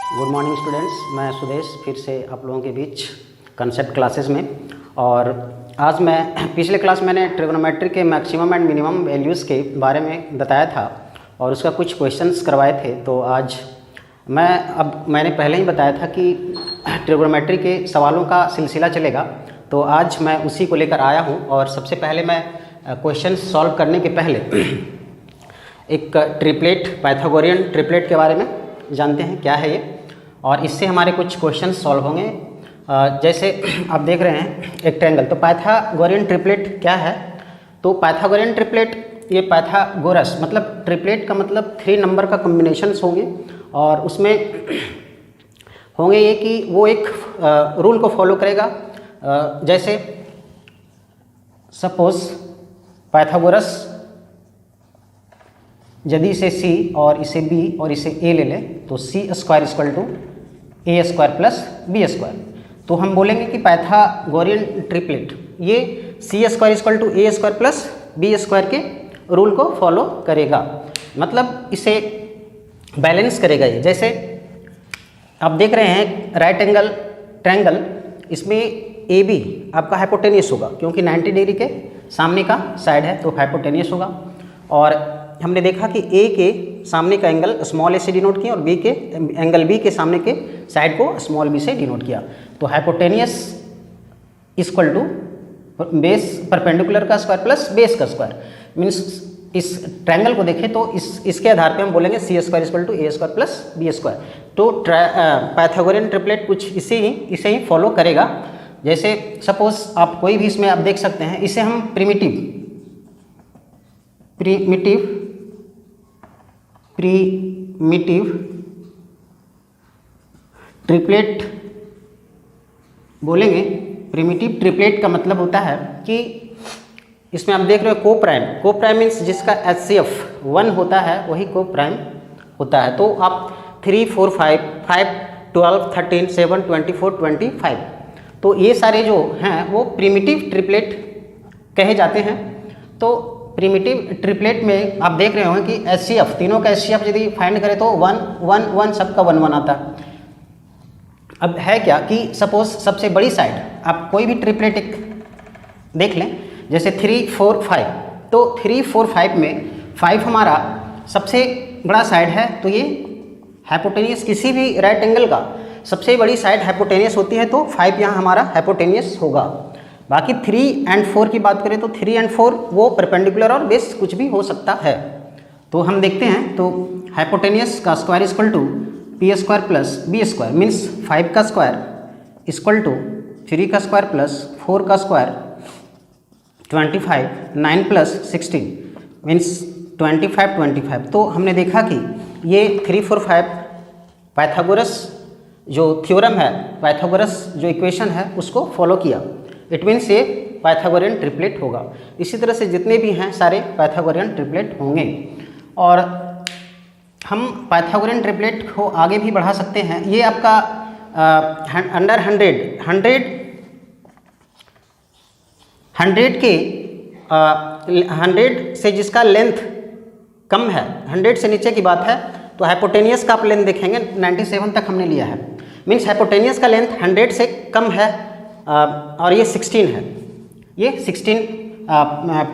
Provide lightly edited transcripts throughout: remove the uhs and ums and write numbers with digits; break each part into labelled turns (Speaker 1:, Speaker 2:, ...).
Speaker 1: Good morning students, मैं सुदेश फिर से आप लोगों के बीच कंसेप्ट क्लासेस में। और आज मैं पिछले क्लास मैंने ट्रिग्नोमेट्री के मैक्सिमम एंड मिनिमम वैल्यूज़ के बारे में बताया था और उसका कुछ क्वेश्चंस करवाए थे। तो आज मैंने पहले ही बताया था कि ट्रिग्नोमेट्री के सवालों का सिलसिला चलेगा, तो आज मैं उसी को लेकर आया हूँ। और सबसे पहले मैं क्वेश्चन सॉल्व करने के पहले एक ट्रिपलेट, पाइथागोरियन ट्रिपलेट के बारे में जानते हैं क्या है ये, और इससे हमारे कुछ क्वेश्चन सॉल्व होंगे। जैसे आप देख रहे हैं एक ट्रायंगल, तो पाइथागोरियन ट्रिपलेट क्या है? तो पाइथागोरियन ट्रिपलेट, ये पाइथागोरस मतलब ट्रिपलेट का मतलब 3 नंबर का कॉम्बिनेशंस होंगे, और उसमें होंगे ये कि वो एक रूल को फॉलो करेगा। जैसे सपोज पाइथागोरस यदि इसे C और इसे B और इसे A ले लें, तो C² = A² + B²। तो हम बोलेंगे कि पाइथागोरियन ट्रिपलेट ये C² = A² + B² के रूल को फॉलो करेगा, मतलब इसे बैलेंस करेगा ये। जैसे आप देख रहे हैं राइट एंगल ट्रायंगल, इसमें AB आपका हाइपोटेनियस होगा क्योंकि 90 डिग्री के सामने का साइड है, तो हाइपोटेनियस होगा। और हमने देखा कि A के सामने का एंगल स्मॉल a से डिनोट किया और B के एंगल B के सामने के साइड को स्मॉल b से डिनोट किया। तो hypotenuse equal to base perpendicular का स्क्वायर प्लस बेस का स्क्वायर। मीन्स इस ट्रायंगल को देखें तो इसके आधार पे हम बोलेंगे C² = A² + B²। तो पाइथागोरियन ट्रिपलेट कुछ इसे ही फॉलो करेगा। जैसे सपोज आप कोई भी इसमें आप देख सकते हैं, इसे हम प्रिमिटिव ट्रिपलेट बोलेंगे। प्रिमिटिव ट्रिपलेट का मतलब होता है कि इसमें आप देख रहे हो को प्राइम मीन्स जिसका HCF 1 होता है वही को प्राइम होता है। तो आप 3, 4, 5, 12, 13, 7, 24, 25, तो ये सारे जो हैं वो प्रिमिटिव ट्रिपलेट कहे जाते हैं। तो प्रिमिटिव ट्रिपलेट में आप देख रहे होंगे कि HCF, तीनों का HCF यदि फाइंड करें तो 1, 1, 1 सबका 1, 1 आता है। अब है क्या कि सपोज सबसे बड़ी साइड आप कोई भी ट्रिपलेट एक देख लें, जैसे 3, 4, 5, तो 3, 4, 5 में 5 हमारा सबसे बड़ा साइड है, तो ये हाइपोटेनियस किसी भी राइट एंगल का सबसे बड़ी साइड हाइपोटेनियस होती है, तो 5 यहाँ हमारा हाइपोटेनियस होगा। बाकी 3 और 4 की बात करें तो 3 और 4 वो परपेंडिकुलर और बेस कुछ भी हो सकता है। तो हम देखते हैं, तो हाइपोटेनियस का स्क्वायर = P² + B²। मीन्स 5 का स्क्वायर = 3 का स्क्वायर प्लस 4 का स्क्वायर 25, 9 + 16 मीन्स 25। तो हमने देखा कि ये 3, 4, 5 पाइथागोरस जो थ्योरम है, पाइथागोरस जो इक्वेशन है उसको फॉलो किया। इट मीन्स ये पाइथागोरियन ट्रिपलेट होगा। इसी तरह से जितने भी हैं सारे पाइथागोरियन ट्रिपलेट होंगे। और हम पाइथागोरियन ट्रिपलेट को आगे भी बढ़ा सकते हैं। ये आपका अंडर 100 से जिसका लेंथ कम है, 100 से नीचे की बात है, तो हाइपोटेनियस का आप लेंथ देखेंगे 97 तक हमने लिया है। मीन्स हाइपोटेनियस का लेंथ 100 से कम है, और ये 16 है, ये 16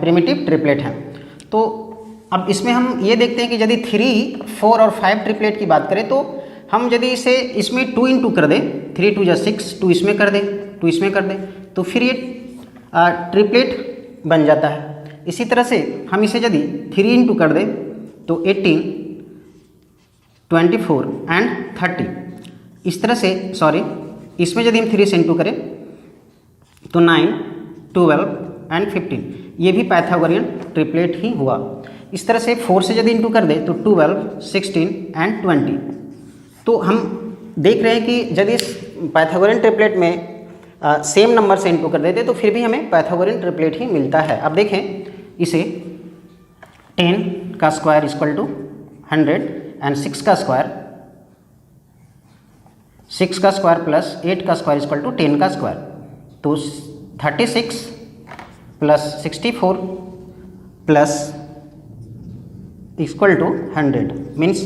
Speaker 1: प्रिमिटिव ट्रिपलेट है। तो अब इसमें हम ये देखते हैं कि यदि 3, 4 और 5 ट्रिपलेट की बात करें, तो हम यदि इसे इसमें 2 × 2 कर दें, 3, 2 = 6, 2 इसमें कर दें, 2 इसमें कर दें, तो फिर ये ट्रिपलेट बन जाता है। इसी तरह से हम इसे यदि 3 × 2 कर दें तो 18, 24 एंड 30। इस तरह से इसमें यदि हम 3 से × करें तो 9, 12 एंड 15, ये भी पाइथागोरियन ट्रिपलेट ही हुआ। इस तरह से 4 से यदि × कर दें तो 12, 16 एंड 20। तो हम देख रहे हैं कि यदि इस पाइथागोरियन ट्रिपलेट में सेम नंबर से × कर देते तो फिर भी हमें पाइथागोरियन ट्रिपलेट ही मिलता है। अब देखें इसे 10 का स्क्वायर = 100 एंड 6 का स्क्वायर प्लस 8 का स्क्वायर = 10 का स्क्वायर। तो 36 + 64 + = 100 means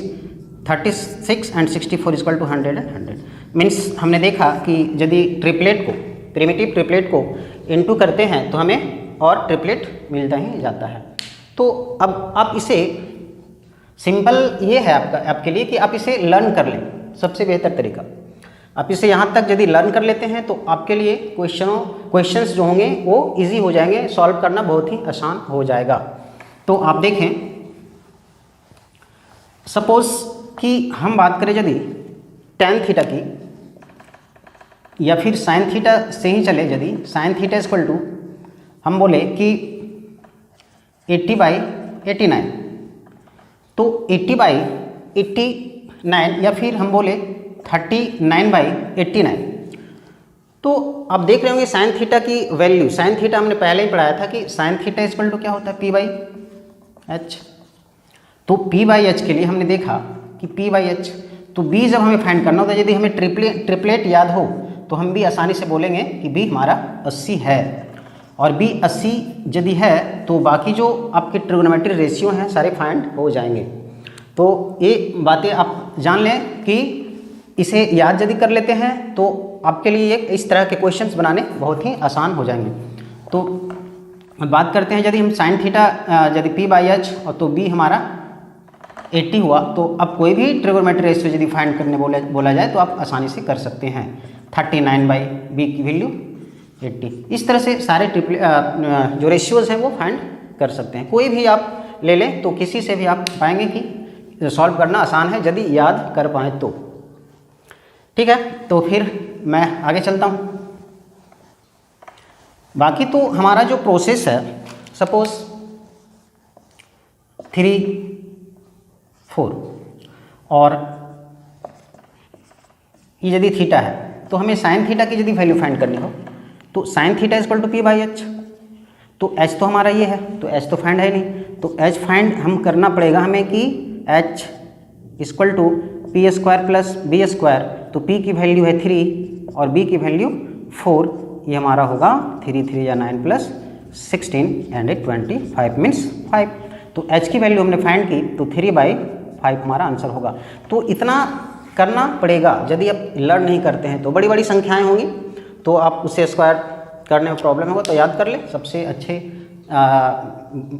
Speaker 1: 36 and 64 equal to 100 and 100 means हमने देखा कि यदि ट्रिपलेट को प्रिमिटिव ट्रिपलेट को इनटू करते हैं तो हमें और ट्रिपलेट मिलता ही जाता है। तो अब आप इसे सिंपल ये है आपके लिए कि आप इसे लर्न कर लें, सबसे बेहतर तरीका। आप इसे यहाँ तक यदि लर्न कर लेते हैं तो आपके लिए क्वेश्चंस जो होंगे वो इजी हो जाएंगे, सॉल्व करना बहुत ही आसान हो जाएगा। तो आप देखें, सपोज कि हम बात करें यदि tan थीटा की या फिर sin थीटा से ही चले, यदि sin थीटा इक्वल टू हम बोले कि 80/89, तो 80/89 या फिर हम बोले 39/89। तो आप देख रहे होंगे sin थीटा की वैल्यू, sin थीटा हमने पहले ही पढ़ाया था कि sin थीटा इक्वल टू क्या होता है P/h। तो P/h के लिए हमने देखा कि P/h, तो B जब हमें फाइंड करना होता है, यदि हमें ट्रिपलेट याद हो तो हम भी आसानी से बोलेंगे कि B हमारा 80 है, और B 80 यदि है तो बाकी जो आपके ट्रिग्नोमेट्री रेशियो हैं सारे फाइंड हो जाएंगे। तो ये बातें आप जान लें कि इसे याद यदि कर लेते हैं तो आपके लिए इस तरह के क्वेश्चंस बनाने बहुत ही आसान हो जाएंगे। तो बात करते हैं, यदि हम sin थीटा यदि P/h और तो B हमारा 80 हुआ, तो अब कोई भी ट्रिग्नोमेट्री रेशियो यदि फाइंड करने बोला जाए तो आप आसानी से कर सकते हैं। 39/b की वैल्यू 80, इस तरह से सारे जो रेशियोज़ हैं वो फाइंड कर सकते हैं। कोई भी आप ले लें तो किसी से भी आप पाएंगे कि सॉल्व करना आसान है यदि याद कर पाएँ तो। ठीक है, तो फिर मैं आगे चलता हूँ। बाकी तो हमारा जो प्रोसेस है, सपोज 3, 4 और ये यदि थीटा है तो हमें sin थीटा की यदि वैल्यू फाइंड करनी हो तो sin theta equal to P/h। तो h तो हमारा ये है, तो h तो फाइंड है नहीं, तो h फाइंड हम करना पड़ेगा हमें कि h equal to P² plus B²। तो P की वैल्यू है 3 और B की वैल्यू 4, ये हमारा होगा 3 3 या 9 प्लस 16 एंड 25 मीन्स 5। तो h की वैल्यू हमने फाइंड की तो 3/5 हमारा आंसर होगा। तो इतना करना पड़ेगा, यदि आप लर्न नहीं करते हैं तो बड़ी बड़ी संख्याएं होंगी तो आप उसे स्क्वायर करने में प्रॉब्लम होगा, तो याद कर ले। सबसे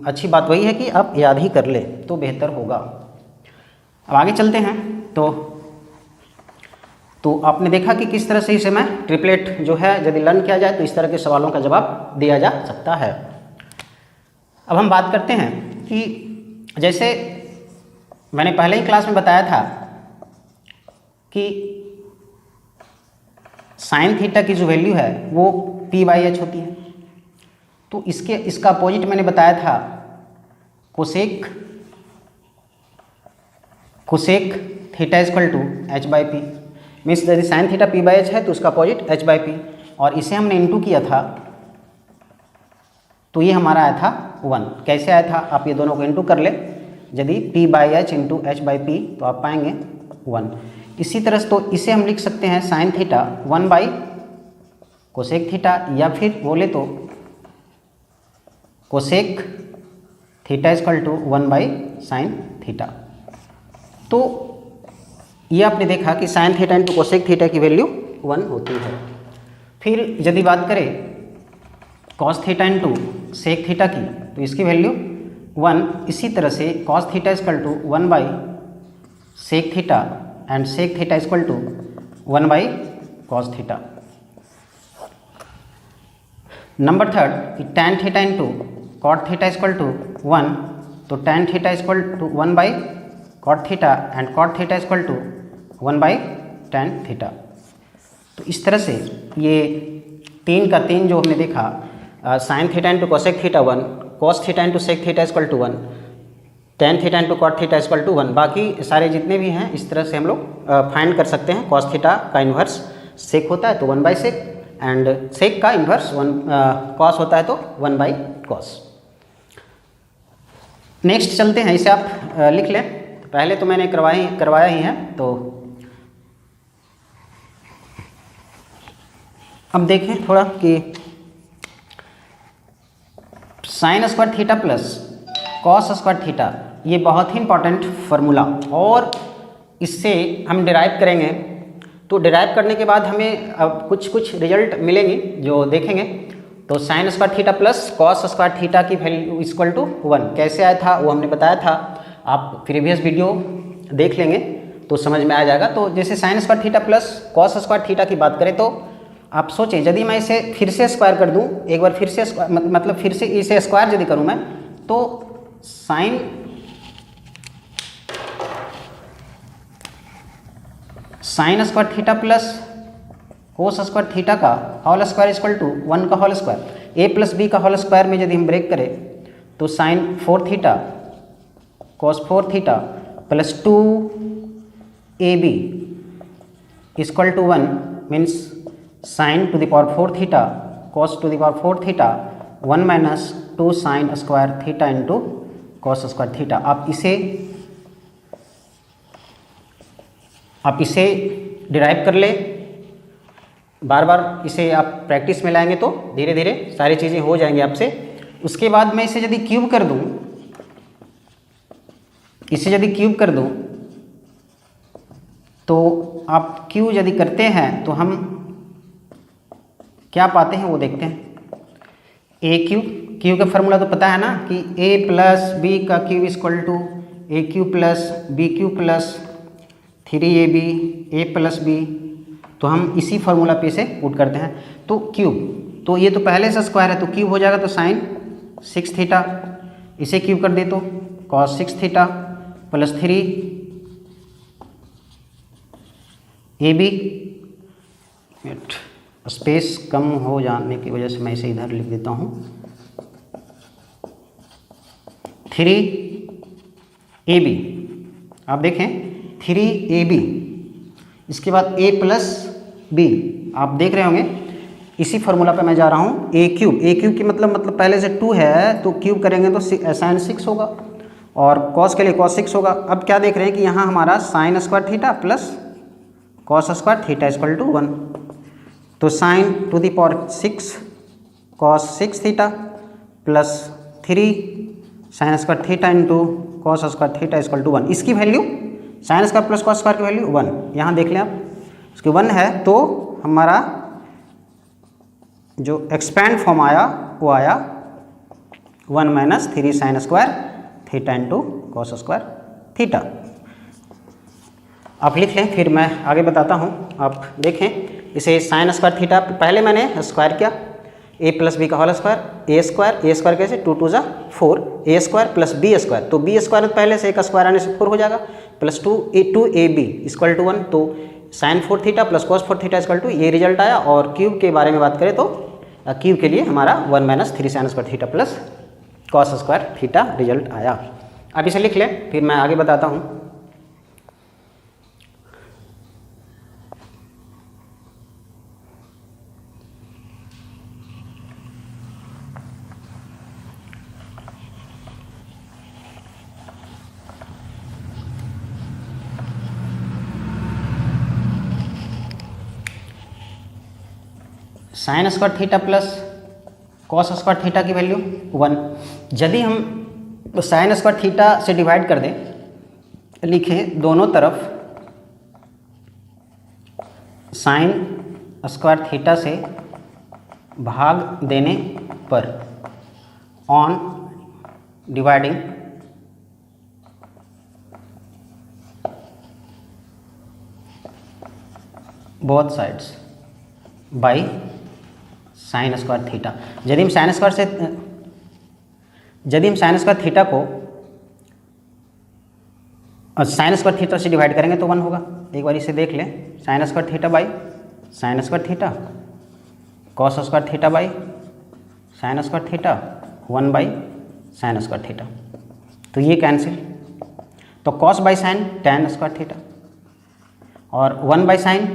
Speaker 1: अच्छी बात वही है कि आप याद ही कर ले तो बेहतर होगा। अब आगे चलते हैं। तो आपने देखा कि किस तरह से इसे मैं ट्रिपलेट जो है यदि लर्न किया जाए तो इस तरह के सवालों का जवाब दिया जा सकता है। अब हम बात करते हैं कि जैसे मैंने पहले ही क्लास में बताया था कि sin थीटा की जो वैल्यू है वो P/h होती है। तो इसका अपोजिट मैंने बताया था cosec theta equal to h/p। Means यदि sin थीटा P/h है तो उसका अपोजिट h/p, और इसे हमने इंटू किया था तो ये हमारा आया था 1। कैसे आया था, आप ये दोनों को इंटू कर ले, यदि P/h इंटू h/p तो आप पाएंगे 1। इसी तरह से तो इसे हम लिख सकते हैं sin थीटा 1/कोसेक थीटा, या फिर बोले तो cosec theta equal to 1/sin theta. तो ये आपने देखा कि sin theta into cosec theta की वैल्यू 1 होती है। फिर यदि बात करें cos theta into sec theta की तो इसकी वैल्यू 1। इसी तरह से cos theta equal to one by sec theta and sec theta equal to 1/cos theta. Number 3 कि tan theta into cot theta equal to 1, तो tan theta equal to 1/cot theta and cot theta equal to 1/tan theta. तो इस तरह से ये 3 का 3 जो हमने देखा, sin theta into cosec theta 1, cos theta into sec theta equal to 1, tan theta into cot theta equal to 1, बाकी सारे जितने भी हैं इस तरह से हम लोग फाइंड कर सकते हैं। cos थीटा का इन्वर्स सेक होता है तो 1/sec, एंड सेक का इन्वर्स cos होता है तो 1/cos। नेक्स्ट चलते हैं, इसे आप लिख लें, पहले तो मैंने करवाया ही है। तो अब देखें थोड़ा कि sin square theta plus cos square theta, ये बहुत ही इंपॉर्टेंट फार्मूला, और इससे हम डिराइव करेंगे, तो डिराइव करने के बाद हमें अब कुछ रिजल्ट मिलेंगे जो देखेंगे। तो sine square theta plus cos square theta की वैल्यू इक्वल टू 1 कैसे आया था वो हमने बताया था, आप प्रीवियस वीडियो देख लेंगे तो समझ में आ जाएगा। तो जैसे sine square theta plus cos square theta की बात करें तो आप सोचें यदि मैं इसे फिर से स्क्वायर कर दूं, एक बार फिर से मतलब फिर से इसे स्क्वायर यदि करूं मैं, तो sine square theta plus cos square theta का होल स्क्वायर इक्वल टू 1 का whole square, A plus B का होल स्क्वायर में यदि हम ब्रेक करें तो sine 4 theta cos 4 theta plus 2 A B equal to 1 means sine to the power 4 theta cos to the power 4 theta 1 minus 2 sine square theta into cos square theta. आप इसे derive कर ले, बार बार इसे आप प्रैक्टिस में लाएंगे तो धीरे धीरे सारी चीज़ें हो जाएंगी आपसे। उसके बाद मैं इसे यदि क्यूब कर दूं, तो आप क्यूब यदि करते हैं तो हम क्या पाते हैं वो देखते हैं। ए क्यूब का फॉर्मूला तो पता है ना कि ए प्लस बी का cube equal to A cube plus B cube plus 3ab A plus B, तो हम इसी फार्मूला पे से पुट करते हैं। तो क्यूब, तो ये तो पहले से स्क्वायर है तो क्यूब हो जाएगा, तो साइन 6 थीटा, इसे क्यूब कर दे तो cos 6 theta plus 3 ab, space कम हो जाने की वजह से मैं इसे इधर लिख देता हूँ, 3ab। आप देखें 3ab, इसके बाद a प्लस बी, आप देख रहे होंगे इसी फार्मूला पे मैं जा रहा हूँ। ए क्यूब की मतलब पहले से 2 है तो क्यूब करेंगे तो साइन 6 होगा और कॉस के लिए कॉस 6 होगा। अब क्या देख रहे हैं कि यहाँ हमारा sine square theta plus cos square theta equal to 1, तो sine to the power 6 cos 6 theta plus 3 sine square theta into cos square theta equal to 1। इसकी value sine square plus cos square की value 1, यहाँ देख लें आप, उसकी 1 है तो हमारा जो एक्सपैंड फॉर्म आया वो आया 1 minus 3 sine square theta into cos square theta. आप लिख लें, फिर मैं आगे बताता हूँ। आप देखें इसे साइन स्क्वायर थीटा, पहले मैंने स्क्वायर किया ए प्लस बी का होल स्क्वायर, ए स्क्वायर कैसे 2 2 4, ए स्क्वायर प्लस बी स्क्वायर, तो बी स्क्वायर पहले से एक स्क्वायर आने से 4 हो जाएगा, प्लस 2ab इक्वल टू 1, तो sine 4 theta plus cos 4 theta equal to, ये रिजल्ट आया। और क्यूब के बारे में बात करें तो क्यूब के लिए हमारा 1 minus 3 sine square theta plus cos square theta result आया। अब इसे लिख लें, फिर मैं आगे बताता हूँ। Sine square theta plus cos square theta की वैल्यू 1, यदि हम साइन स्क्वायर थीटा से डिवाइड कर दें, लिखें दोनों तरफ साइन स्क्वायर थीटा से भाग देने पर on dividing both sides by sine square theta. यदि हम साइन स्क्वायर थीटा को साइन स्क्वायर थीटा से डिवाइड करेंगे तो 1 होगा। एक बार इसे देख लें, sine square theta by sine square theta, cos square theta by sine square theta, 1 by sine square theta, तो ये कैंसिल, तो cos by sine tan square theta और 1 by sine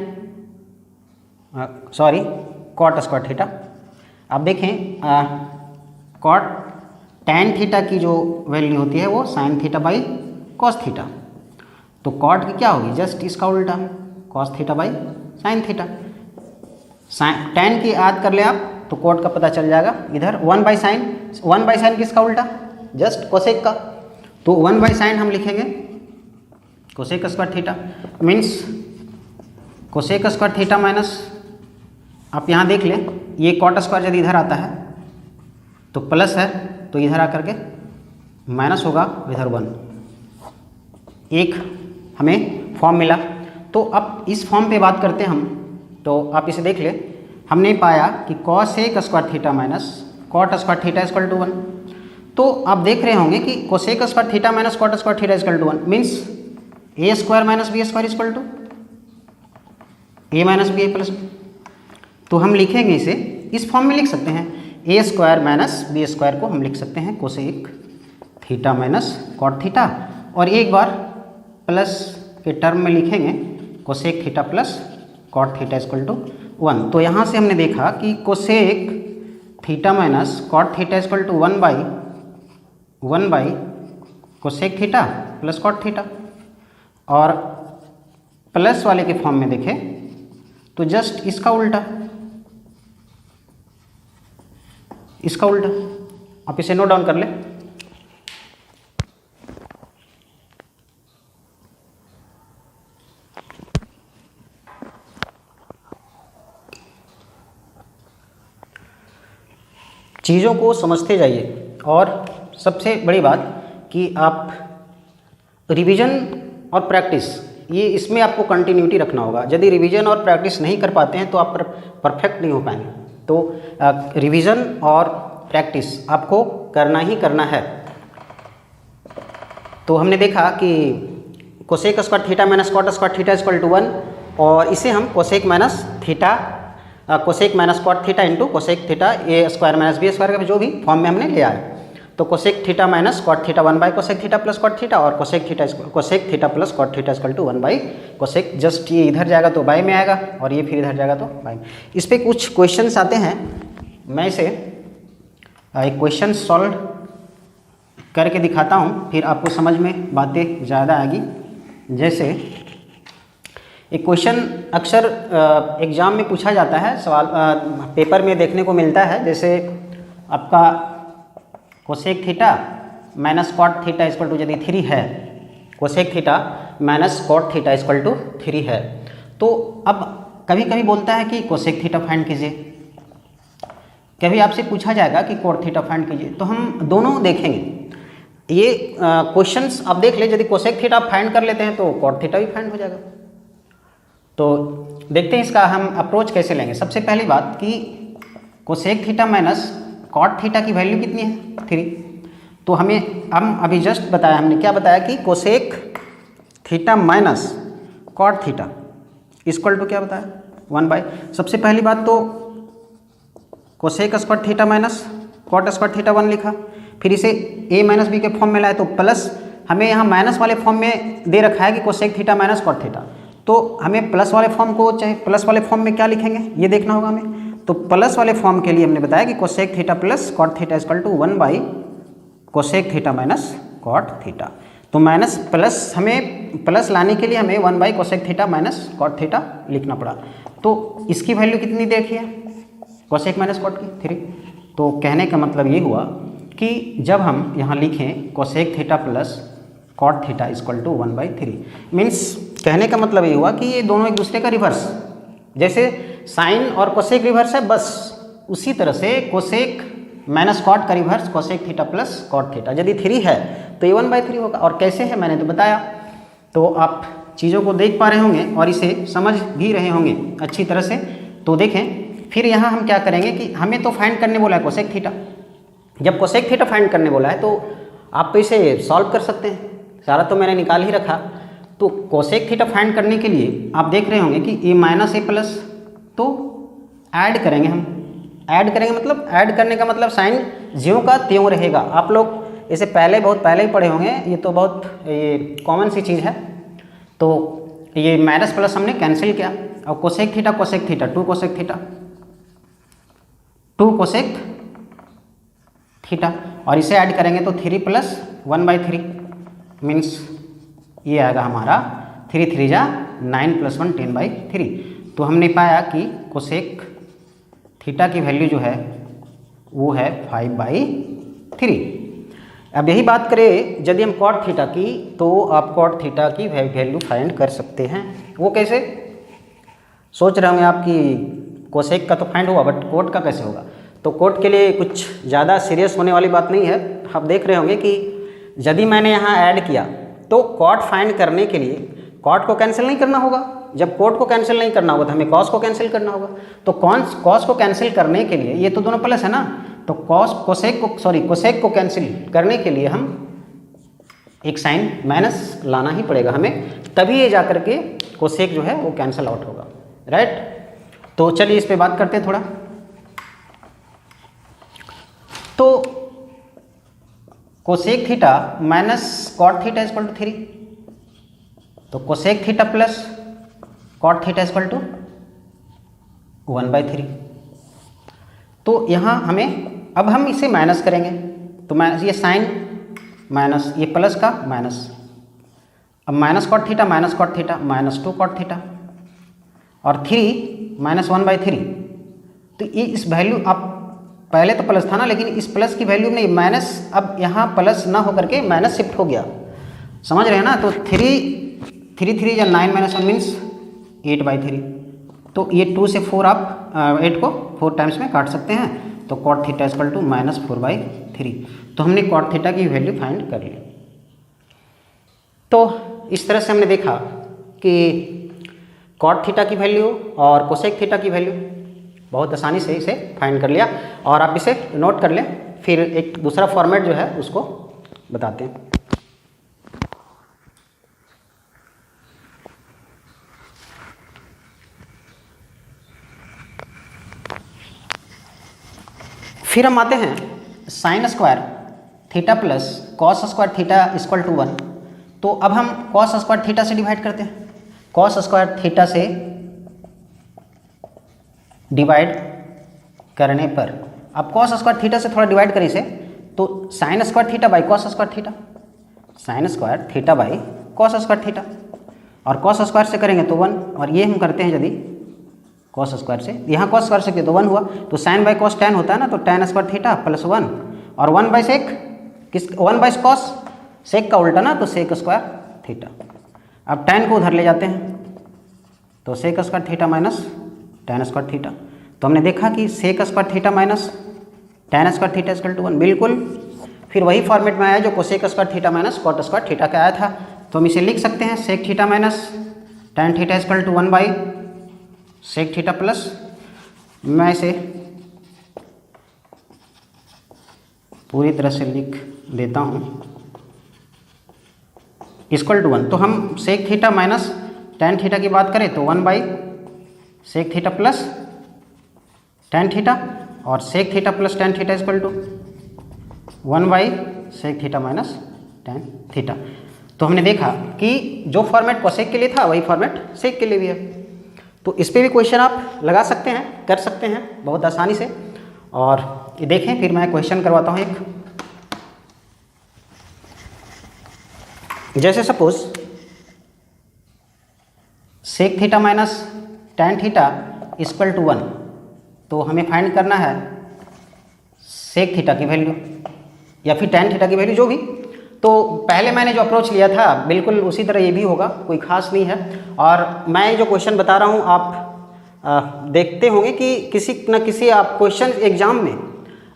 Speaker 1: cot square theta. आप देखें कॉट टैन थीटा की जो value होती है वो sine theta by cos theta, तो कॉट की क्या होगी, जस्ट इसका उल्टा, cos theta by sine theta. Tan की याद कर ले आप तो कॉट का पता चल जाएगा। इधर 1 बाई साइन किसका उल्टा, जस्ट कोसेक का, तो 1 बाई साइन हम लिखेंगे cosec square theta means cosec square theta minus, आप यहाँ देख लें, ये कॉट स्क्वायर यदि इधर आता है तो प्लस है, तो इधर आकर के माइनस होगा, इधर 1, एक हमें फॉर्म मिला। तो अब इस फॉर्म पे बात करते हैं हम, तो आप इसे देख ले, हमने पाया कि cosec square theta minus cot square theta equal to 1। तो आप देख रहे होंगे कि cosec square theta minus cot square theta equal to 1 means A square minus B square equal to A minus B plus B. तो हम लिखेंगे इसे, इस फॉर्म में लिख सकते हैं, A square minus B square को हम लिख सकते हैं cosec theta minus cot theta, और एक बार प्लस के टर्म में लिखेंगे cosec theta plus cot theta equal to 1। तो यहाँ से हमने देखा कि cosec theta minus cot theta equal to 1 by cosec theta plus cot theta, और प्लस वाले के फॉर्म में देखें तो जस्ट इसका उल्टा, इसका उल्टा। आप इसे नोट डाउन कर ले। चीज़ों को समझते जाइए, और सबसे बड़ी बात कि आप रिवीजन और प्रैक्टिस, ये इसमें आपको कंटिन्यूटी रखना होगा। यदि रिवीजन और प्रैक्टिस नहीं कर पाते हैं तो आप परफेक्ट नहीं हो पाएंगे। तो रिवीजन और प्रैक्टिस आपको करना ही करना है। तो हमने देखा कि cosec square theta minus cot square theta equal to 1, और इसे हम cosec minus theta cosec minus cot theta into cosec theta A square minus B square का जो भी फॉर्म में हमने लिया है। तो cosec theta minus cot theta 1 by cosec theta plus cot theta, और cosec theta plus cot theta equal to 1 by cosec, just ये इधर जाएगा तो बाई में आएगा, और ये फिर इधर जाएगा तो बाई में। इस पर कुछ क्वेश्चंस आते हैं, मैं इसे एक क्वेश्चन सॉल्व करके दिखाता हूँ, फिर आपको समझ में बातें ज़्यादा आएगी। जैसे एक क्वेश्चन अक्सर एग्ज़ाम में पूछा जाता है, सवाल पेपर में देखने को मिलता है, जैसे आपका cosec theta minus cot theta equal to यदि 3 है, cosec theta minus cot theta equal to 3 है, तो अब कभी कभी बोलता है कि कोसेक थीटा फाइंड कीजिए, कभी आपसे पूछा जाएगा कि कॉट थीटा फाइंड कीजिए। तो हम दोनों देखेंगे। ये क्वेश्चंस आप देख ले, यदि कोसेक थीटा फाइंड कर लेते हैं तो कॉट थीटा भी फाइंड हो जाएगा। तो देखते हैं इसका हम अप्रोच कैसे लेंगे। सबसे पहली बात कि cosec theta minus cot theta की वैल्यू कितनी है, 3। तो हम अभी जस्ट बताया, हमने क्या बताया कि cosec theta minus cot theta equal to क्या बताया, 1 बाई। सबसे पहली बात तो cosec square theta minus cot square theta 1 लिखा, फिर इसे ए माइनस बी के फॉर्म में लाए, तो प्लस हमें यहाँ माइनस वाले फॉर्म में दे रखा है कि cosec theta minus cot theta, तो हमें प्लस वाले फॉर्म को, चाहे प्लस वाले फॉर्म में क्या लिखेंगे ये देखना होगा हमें। तो प्लस वाले फॉर्म के लिए हमने बताया कि cosec theta plus cot theta equal to 1 by cosec theta minus cot theta. तो माइनस प्लस, हमें प्लस लाने के लिए हमें 1 by cosec theta minus cot theta लिखना पड़ा। तो इसकी वैल्यू कितनी देखिए, कोसेक माइनस कॉट की 3। तो कहने का मतलब ये हुआ कि जब हम यहाँ लिखें cosec theta plus cot theta equal to 1 by 3, means कहने का मतलब ये हुआ कि ये दोनों एक दूसरे का रिवर्स, जैसे साइन और कोसेक रिवर्स है, बस उसी तरह से कोसेक माइनस कॉट का reverse cosec theta plus cot theta. यदि 3 है तो ये 1 बाई 3 होगा। और कैसे है मैंने तो बताया, तो आप चीज़ों को देख पा रहे होंगे और इसे समझ भी रहे होंगे अच्छी तरह से। तो देखें फिर यहाँ हम क्या करेंगे कि हमें तो फाइंड करने बोला है कोसेक थीटा। जब कोसेक थीटा फाइंड करने बोला है तो आप तो इसे सॉल्व कर सकते हैं, सारा तो मैंने निकाल ही रखा। तो कोसेक थीटा फाइंड करने के लिए आप देख रहे होंगे कि ए माइनस ए प्लस, तो ऐड करेंगे हम, ऐड करेंगे मतलब ऐड करने का मतलब साइन ज्यों का त्यों रहेगा। आप लोग इसे पहले बहुत पहले ही पढ़े होंगे, ये तो बहुत ये कॉमन सी चीज़ है। तो ये माइनस प्लस हमने कैंसिल किया, और cosec theta 2 cosec theta 2 cosec theta, और इसे ऐड करेंगे तो 3 प्लस 1 बाई 3 मीन्स ये आएगा हमारा 3 3 जा 9 प्लस 1 10 बाई 3। तो हमने पाया कि कोसेक थीटा की वैल्यू जो है वो है 5 बाई 3। अब यही बात करें यदि हम कॉट थीटा की, तो आप कॉट थीटा की वैल्यू फाइंड कर सकते हैं। वो कैसे? सोच रहे होंगे आप कि कोसेक का तो फाइंड हुआ, बट कोट का कैसे होगा? तो कोट के लिए कुछ ज़्यादा सीरियस होने वाली बात नहीं है। आप देख रहे होंगे कि यदि मैंने यहाँ ऐड किया तो कॉट फाइंड करने के लिए कॉट को कैंसिल नहीं करना होगा। जब कोट को कैंसिल नहीं करना होगा तो हमें कॉस को कैंसिल करना होगा। तो कॉस को कैंसिल करने के लिए, ये तो दोनों प्लस है ना, तो कोसेक को कैंसिल करने के लिए हम एक साइन माइनस लाना ही पड़ेगा हमें, तभी ये जा करके कोसेक जो है वो कैंसिल आउट होगा, राइट। तो चलिए इस पे बात करते हैं थोड़ा। तो cosec theta minus cot theta equal to 3, तो cosec theta plus cot theta equal to 1/3। तो यहाँ हमें, अब हम इसे माइनस करेंगे, तो माइनस ये साइन माइनस ये प्लस का माइनस, अब minus cot theta minus 2 cot theta और 3 माइनस 1/3। तो ये इस वैल्यू, आप पहले तो प्लस था ना, लेकिन इस प्लस की वैल्यू में माइनस, अब यहाँ प्लस ना होकर के माइनस शिफ्ट हो गया, समझ रहे हैं ना। तो 3 या 9 माइनस 1 मीन्स 8/3। तो ये 2 से 4 आप 8 को 4 टाइम्स में काट सकते हैं, तो कॉट थीटा इक्वल टू -4/3। तो हमने कॉट थीटा की वैल्यू फाइंड कर ली। तो इस तरह से हमने देखा कि कॉट थीटा की वैल्यू और कोसेक थीटा की वैल्यू बहुत आसानी से इसे फाइंड कर लिया, और आप इसे नोट कर लें। फिर एक दूसरा फॉर्मेट जो है उसको बताते हैं। फिर हम आते हैं sine square theta plus cos square theta equal to 1। तो अब हम कॉस स्क्वायर थीटा से डिवाइड करते हैं। कॉस स्क्वायर थीटा से डिवाइड करने पर, अब कॉस स्क्वायर थीटा से थोड़ा डिवाइड करें इसे, तो sine square theta by cos square theta, sine square theta by cos square theta, और कॉस स्क्वायर से करेंगे तो 1, और ये हम करते हैं यदि कॉस स्क्वायर से, यहाँ कॉस स्क्वायर से किया तो 1 हुआ, तो साइन बाई कॉस tan होता है ना, तो tan स्क्वायर थीटा प्लस 1, और 1 बाई सेक, किस 1 बाई कॉस, सेक का उल्टा ना, तो सेक स्क्वायर थीटा। अब tan को उधर ले जाते हैं, तो sec square theta minus tan square theta. तो हमने देखा कि sec square theta minus tan square theta equal to 1, बिल्कुल फिर वही फॉर्मेट में आया जो cosec square theta minus cot square theta का आया था। तो हम इसे लिख सकते हैं sec theta minus tan theta equal to 1 by sec theta plus, मैं इसे पूरी तरह से लिख देता हूँ, इक्वल टू 1। तो हम sec theta minus tan theta की बात करें तो 1 by sec theta plus tan theta, और sec theta plus tan theta equal to 1 by sec theta minus tan theta. तो हमने देखा कि जो फॉर्मेट कोसेक के लिए था वही फॉर्मेट सेक के लिए भी है। तो इस पे भी क्वेश्चन आप लगा सकते हैं, कर सकते हैं बहुत आसानी से। और ये देखें, फिर मैं क्वेश्चन करवाता हूँ एक। जैसे suppose sec theta minus tan theta equal to 1, तो हमें फाइंड करना है सेक थीटा की वैल्यू या फिर tan थीटा की वैल्यू, जो भी। तो पहले मैंने जो अप्रोच लिया था बिल्कुल उसी तरह ये भी होगा, कोई खास नहीं है। और मैं जो क्वेश्चन बता रहा हूँ आप देखते होंगे कि किसी न किसी आप क्वेश्चन एग्जाम में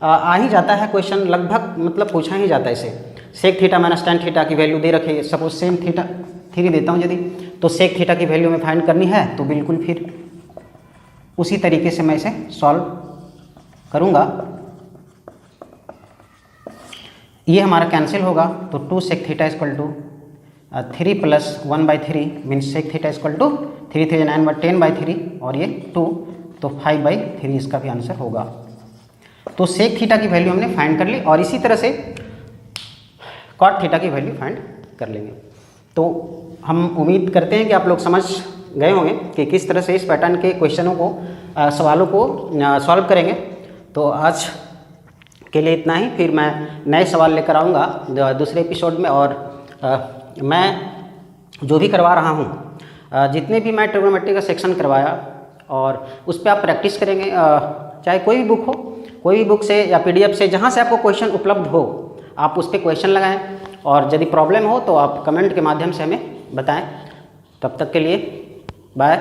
Speaker 1: आ ही जाता है क्वेश्चन, लगभग मतलब पूछा ही जाता है इसे। Sec theta minus tan theta की वैल्यू दे रखे, सपोज सेम थीटा 3 देता हूँ यदि, तो सेक थीटा की वैल्यू में फाइंड करनी है, तो बिल्कुल फिर उसी तरीके से मैं इसे सॉल्व करूँगा। ये हमारा कैंसिल होगा, तो 2 sec theta equal to 3 plus 1/3 means sec theta equal to 3 3 9 10/3, और ये 2, तो 5/3 इसका भी आंसर होगा। तो सेक थीटा की वैल्यू हमने फाइंड कर ली, और इसी तरह से कॉट थीटा की वैल्यू फाइंड कर लेंगे। तो हम उम्मीद करते हैं कि आप लोग समझ गए होंगे कि किस तरह से इस पैटर्न के क्वेश्चनों को, सवालों को सॉल्व करेंगे। तो आज के लिए इतना ही, फिर मैं नए सवाल लेकर आऊँगा दूसरे एपिसोड में। और मैं जो भी करवा रहा हूँ, जितने भी मैं ट्रिग्नोमेट्री का सेक्शन करवाया, और उस पर आप प्रैक्टिस करेंगे, चाहे कोई भी बुक हो, कोई भी बुक से या PDF से, जहाँ से आपको क्वेश्चन उपलब्ध हो, आप उस पर क्वेश्चन लगाएं, और यदि प्रॉब्लम हो तो आप कमेंट के माध्यम से हमें बताएं। तब तक के लिए बाय।